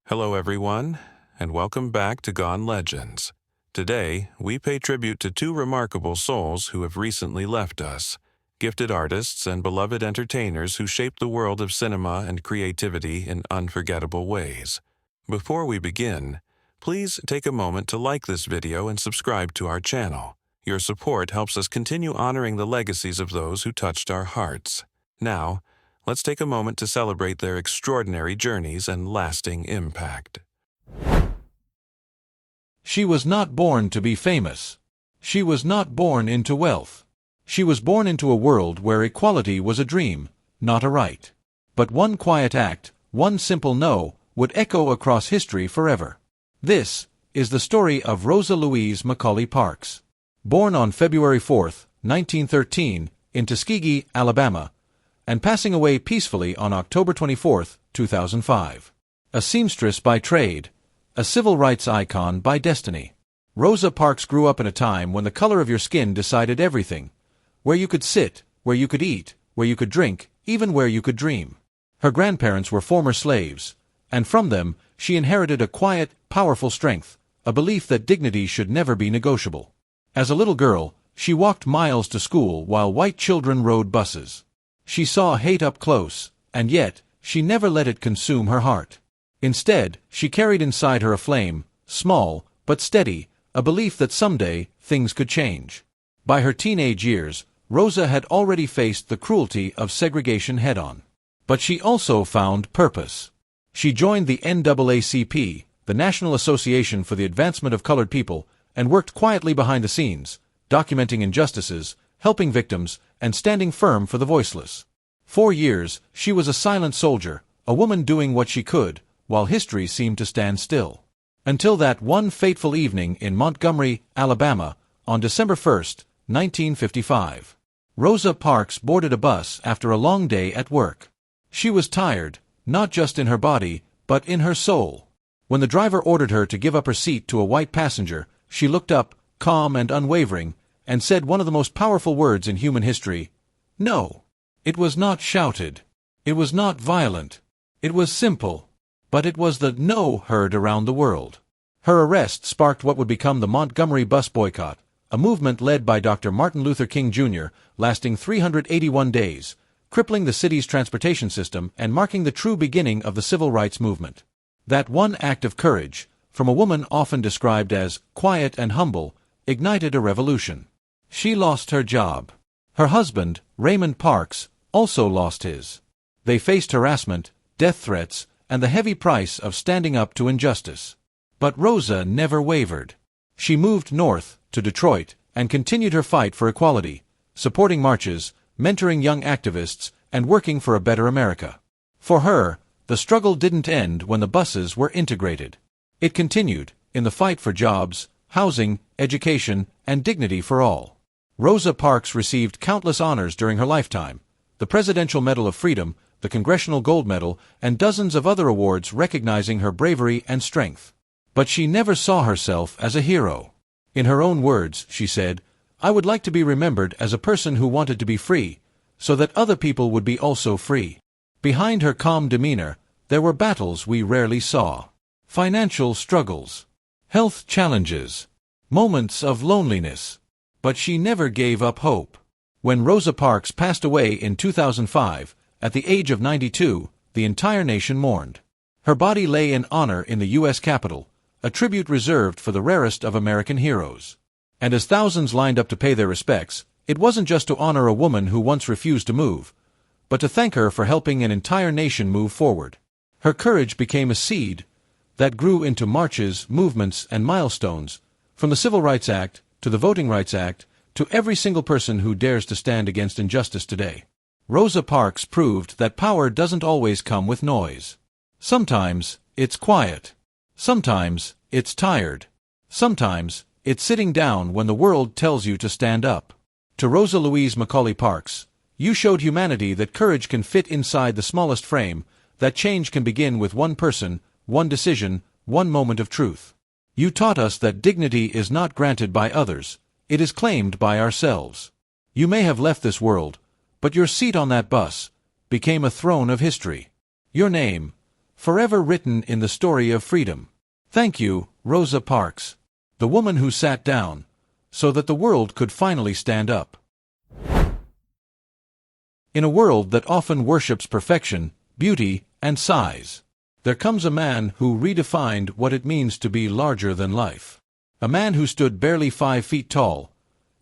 Hello everyone, and welcome back to Gone Legends. Today, we pay tribute to two remarkable souls who have recently left us, gifted artists and beloved entertainers who shaped the world of cinema and creativity in unforgettable ways. Before we begin, please take a moment to like this video and subscribe to our channel. Your support helps us continue honoring the legacies of those who touched our hearts. Now, let's take a moment to celebrate their extraordinary journeys and lasting impact. She was not born to be famous. She was not born into wealth. She was born into a world where equality was a dream, not a right. But one quiet act, one simple no, would echo across history forever. This is the story of Rosa Louise Macaulay Parks. Born on February 4, 1913, in Tuskegee, Alabama, and passing away peacefully on October 24, 2005. A seamstress by trade, a civil rights icon by destiny. Rosa Parks grew up in a time when the color of your skin decided everything. Where you could sit, where you could eat, where you could drink, even where you could dream. Her grandparents were former slaves, and from them she inherited a quiet, powerful strength, a belief that dignity should never be negotiable. As a little girl, she walked miles to school while white children rode buses. She saw hate up close, and yet, she never let it consume her heart. Instead, she carried inside her a flame, small, but steady, a belief that someday, things could change. By her teenage years, Rosa had already faced the cruelty of segregation head-on. But she also found purpose. She joined the NAACP, the National Association for the Advancement of Colored People, and worked quietly behind the scenes, documenting injustices, helping victims, and standing firm for the voiceless. 4 years, she was a silent soldier, a woman doing what she could, while history seemed to stand still. Until that one fateful evening in Montgomery, Alabama, on December 1, 1955. Rosa Parks boarded a bus after a long day at work. She was tired, not just in her body, but in her soul. When the driver ordered her to give up her seat to a white passenger, she looked up, calm and unwavering, and said one of the most powerful words in human history, "No." It was not shouted. It was not violent. It was simple. But it was the "no" heard around the world. Her arrest sparked what would become the Montgomery bus boycott, a movement led by Dr. Martin Luther King Jr., lasting 381 days, crippling the city's transportation system and marking the true beginning of the civil rights movement. That one act of courage, from a woman often described as quiet and humble, ignited a revolution. She lost her job. Her husband, Raymond Parks, also lost his. They faced harassment, death threats, and the heavy price of standing up to injustice. But Rosa never wavered. She moved north, to Detroit, and continued her fight for equality, supporting marches, mentoring young activists, and working for a better America. For her, the struggle didn't end when the buses were integrated. It continued, in the fight for jobs, housing, education, and dignity for all. Rosa Parks received countless honors during her lifetime: the Presidential Medal of Freedom, the Congressional Gold Medal, and dozens of other awards recognizing her bravery and strength. But she never saw herself as a hero. In her own words, she said, "I would like to be remembered as a person who wanted to be free, so that other people would be also free." Behind her calm demeanor, there were battles we rarely saw. Financial struggles, health challenges, moments of loneliness. But she never gave up hope. When Rosa Parks passed away in 2005, at the age of 92, the entire nation mourned. Her body lay in honor in the U.S. Capitol, a tribute reserved for the rarest of American heroes. And as thousands lined up to pay their respects, it wasn't just to honor a woman who once refused to move, but to thank her for helping an entire nation move forward. Her courage became a seed that grew into marches, movements, and milestones, from the Civil Rights Act to the Voting Rights Act, to every single person who dares to stand against injustice today. Rosa Parks proved that power doesn't always come with noise. Sometimes, it's quiet. Sometimes, it's tired. Sometimes, it's sitting down when the world tells you to stand up. To Rosa Louise Macaulay Parks, you showed humanity that courage can fit inside the smallest frame, that change can begin with one person, one decision, one moment of truth. You taught us that dignity is not granted by others, it is claimed by ourselves. You may have left this world, but your seat on that bus became a throne of history. Your name, forever written in the story of freedom. Thank you, Rosa Parks, the woman who sat down, so that the world could finally stand up. In a world that often worships perfection, beauty, and size, there comes a man who redefined what it means to be larger than life. A man who stood barely 5 feet tall,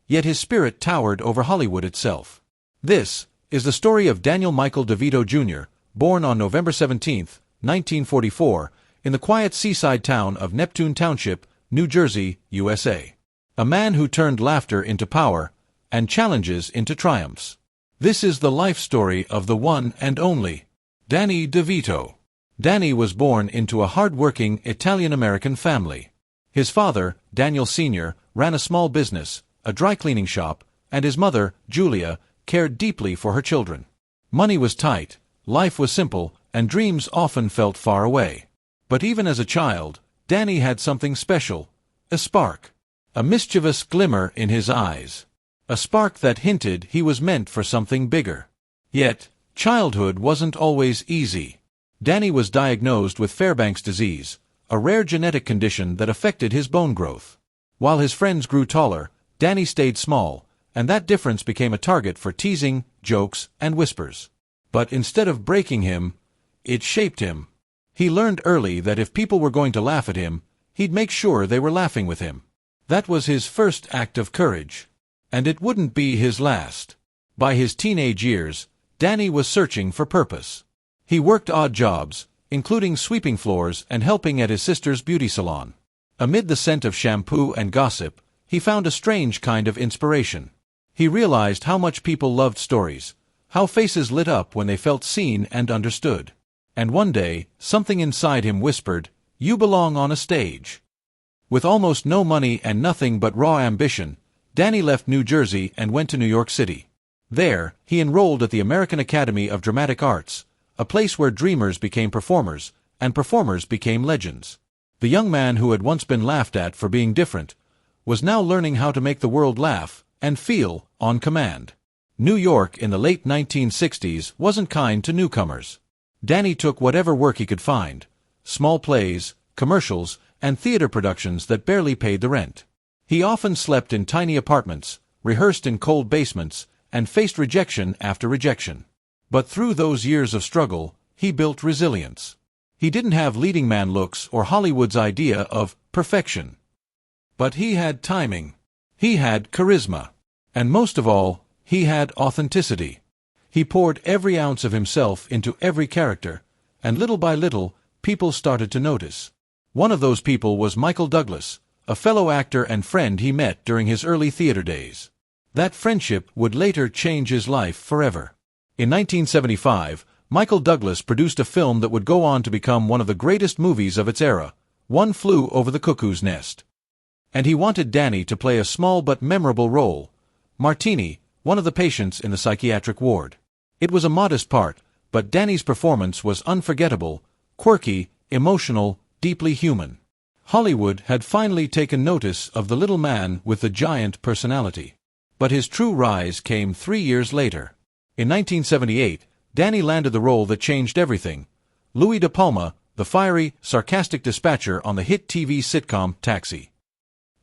yet his spirit towered over Hollywood itself. This is the story of Daniel Michael DeVito Jr., born on November 17, 1944, in the quiet seaside town of Neptune Township, New Jersey, USA. A man who turned laughter into power and challenges into triumphs. This is the life story of the one and only Danny DeVito. Danny was born into a hard-working Italian-American family. His father, Daniel Sr., ran a small business, a dry-cleaning shop, and his mother, Julia, cared deeply for her children. Money was tight, life was simple, and dreams often felt far away. But even as a child, Danny had something special, a spark, a mischievous glimmer in his eyes, a spark that hinted he was meant for something bigger. Yet, childhood wasn't always easy. Danny was diagnosed with Fairbanks disease, a rare genetic condition that affected his bone growth. While his friends grew taller, Danny stayed small, and that difference became a target for teasing, jokes, and whispers. But instead of breaking him, it shaped him. He learned early that if people were going to laugh at him, he'd make sure they were laughing with him. That was his first act of courage. And it wouldn't be his last. By his teenage years, Danny was searching for purpose. He worked odd jobs, including sweeping floors and helping at his sister's beauty salon. Amid the scent of shampoo and gossip, he found a strange kind of inspiration. He realized how much people loved stories, how faces lit up when they felt seen and understood. And one day, something inside him whispered, "You belong on a stage." With almost no money and nothing but raw ambition, Danny left New Jersey and went to New York City. There, he enrolled at the American Academy of Dramatic Arts, a place where dreamers became performers, and performers became legends. The young man who had once been laughed at for being different was now learning how to make the world laugh and feel on command. New York in the late 1960s wasn't kind to newcomers. Danny took whatever work he could find, small plays, commercials, and theater productions that barely paid the rent. He often slept in tiny apartments, rehearsed in cold basements, and faced rejection after rejection. But through those years of struggle, he built resilience. He didn't have leading man looks or Hollywood's idea of perfection. But he had timing. He had charisma. And most of all, he had authenticity. He poured every ounce of himself into every character, and little by little, people started to notice. One of those people was Michael Douglas, a fellow actor and friend he met during his early theater days. That friendship would later change his life forever. In 1975, Michael Douglas produced a film that would go on to become one of the greatest movies of its era, One Flew Over the Cuckoo's Nest. And he wanted Danny to play a small but memorable role, Martini, one of the patients in the psychiatric ward. It was a modest part, but Danny's performance was unforgettable, quirky, emotional, deeply human. Hollywood had finally taken notice of the little man with the giant personality. But his true rise came 3 years later. In 1978, Danny landed the role that changed everything, Louis De Palma, the fiery, sarcastic dispatcher on the hit TV sitcom Taxi.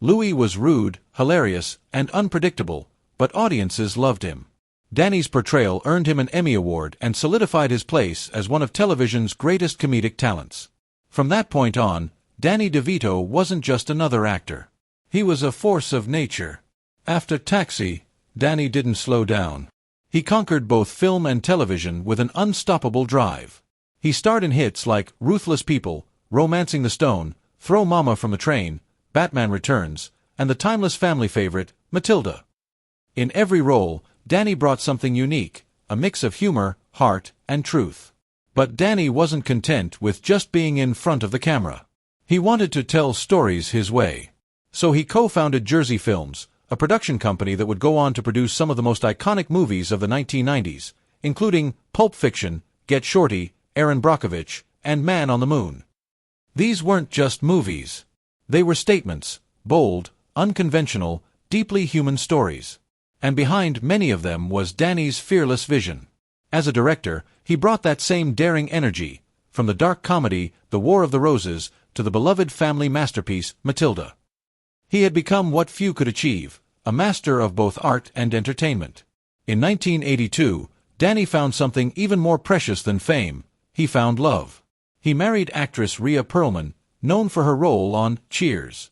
Louis was rude, hilarious, and unpredictable, but audiences loved him. Danny's portrayal earned him an Emmy Award and solidified his place as one of television's greatest comedic talents. From that point on, Danny DeVito wasn't just another actor. He was a force of nature. After Taxi, Danny didn't slow down. He conquered both film and television with an unstoppable drive. He starred in hits like Ruthless People, Romancing the Stone, Throw Mama from the Train, Batman Returns, and the timeless family favorite, Matilda. In every role, Danny brought something unique, a mix of humor, heart, and truth. But Danny wasn't content with just being in front of the camera. He wanted to tell stories his way. So he co-founded Jersey Films, a production company that would go on to produce some of the most iconic movies of the 1990s, including Pulp Fiction, Get Shorty, Erin Brockovich, and Man on the Moon. These weren't just movies. They were statements, bold, unconventional, deeply human stories. And behind many of them was Danny's fearless vision. As a director, he brought that same daring energy, from the dark comedy The War of the Roses to the beloved family masterpiece Matilda. He had become what few could achieve, a master of both art and entertainment. In 1982, Danny found something even more precious than fame. He found love. He married actress Rhea Perlman, known for her role on Cheers.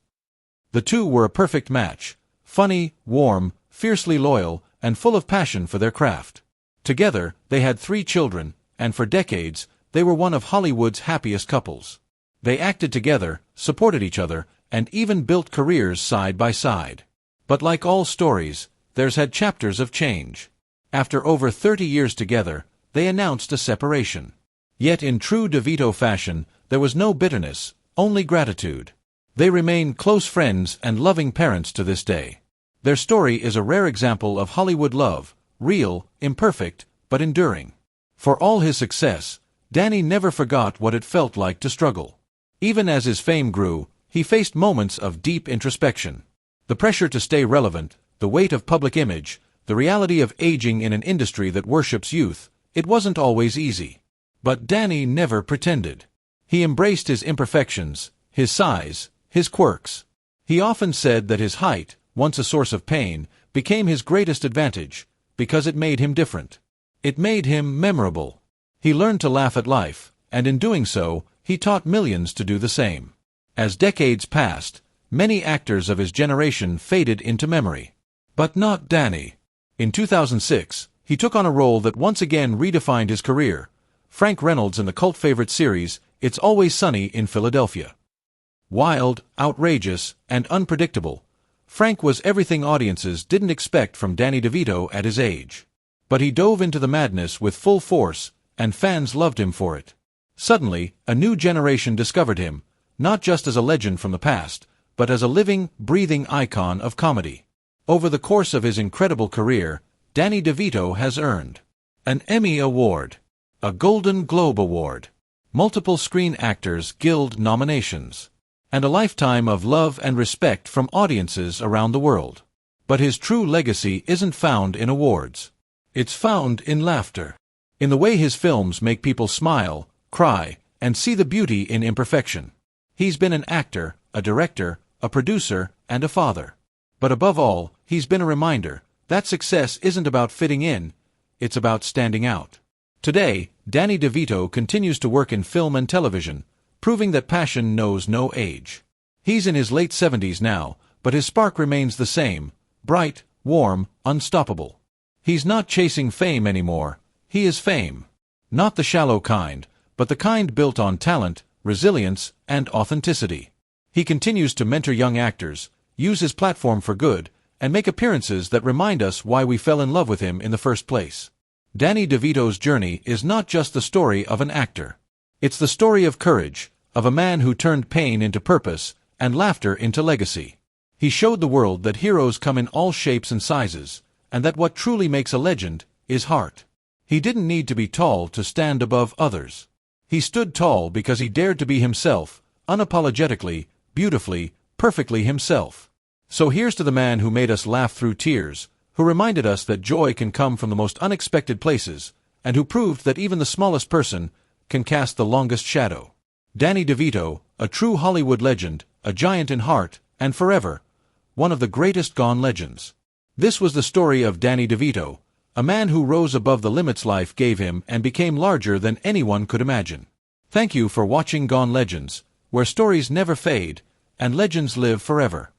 The two were a perfect match, funny, warm, fiercely loyal, and full of passion for their craft. Together, they had 3 children, and for decades, they were one of Hollywood's happiest couples. They acted together, supported each other, and even built careers side by side. But like all stories, theirs had chapters of change. After over 30 years together, they announced a separation. Yet in true DeVito fashion, there was no bitterness, only gratitude. They remain close friends and loving parents to this day. Their story is a rare example of Hollywood love, real, imperfect, but enduring. For all his success, Danny never forgot what it felt like to struggle. Even as his fame grew, he faced moments of deep introspection. The pressure to stay relevant, the weight of public image, the reality of aging in an industry that worships youth, it wasn't always easy. But Danny never pretended. He embraced his imperfections, his size, his quirks. He often said that his height, once a source of pain, became his greatest advantage, because it made him different. It made him memorable. He learned to laugh at life, and in doing so, he taught millions to do the same. As decades passed, many actors of his generation faded into memory. But not Danny. In 2006, he took on a role that once again redefined his career. Frank Reynolds in the cult favorite series, It's Always Sunny in Philadelphia. Wild, outrageous, and unpredictable, Frank was everything audiences didn't expect from Danny DeVito at his age. But he dove into the madness with full force, and fans loved him for it. Suddenly, a new generation discovered him, not just as a legend from the past, but as a living, breathing icon of comedy. Over the course of his incredible career, Danny DeVito has earned an Emmy Award, a Golden Globe Award, multiple Screen Actors Guild nominations, and a lifetime of love and respect from audiences around the world. But his true legacy isn't found in awards. It's found in laughter. In the way his films make people smile, cry, and see the beauty in imperfection. He's been an actor, a director, a producer, and a father. But above all, he's been a reminder that success isn't about fitting in, it's about standing out. Today, Danny DeVito continues to work in film and television, proving that passion knows no age. He's in his late 70s now, but his spark remains the same, bright, warm, unstoppable. He's not chasing fame anymore, he is fame. Not the shallow kind, but the kind built on talent, resilience, and authenticity. He continues to mentor young actors, use his platform for good, and make appearances that remind us why we fell in love with him in the first place. Danny DeVito's journey is not just the story of an actor. It's the story of courage, of a man who turned pain into purpose, and laughter into legacy. He showed the world that heroes come in all shapes and sizes, and that what truly makes a legend is heart. He didn't need to be tall to stand above others. He stood tall because he dared to be himself, unapologetically, beautifully, perfectly himself. So here's to the man who made us laugh through tears, who reminded us that joy can come from the most unexpected places, and who proved that even the smallest person can cast the longest shadow. Danny DeVito, a true Hollywood legend, a giant in heart, and forever, one of the greatest gone legends. This was the story of Danny DeVito, a man who rose above the limits life gave him and became larger than anyone could imagine. Thank you for watching Gone Legends, where stories never fade, and legends live forever.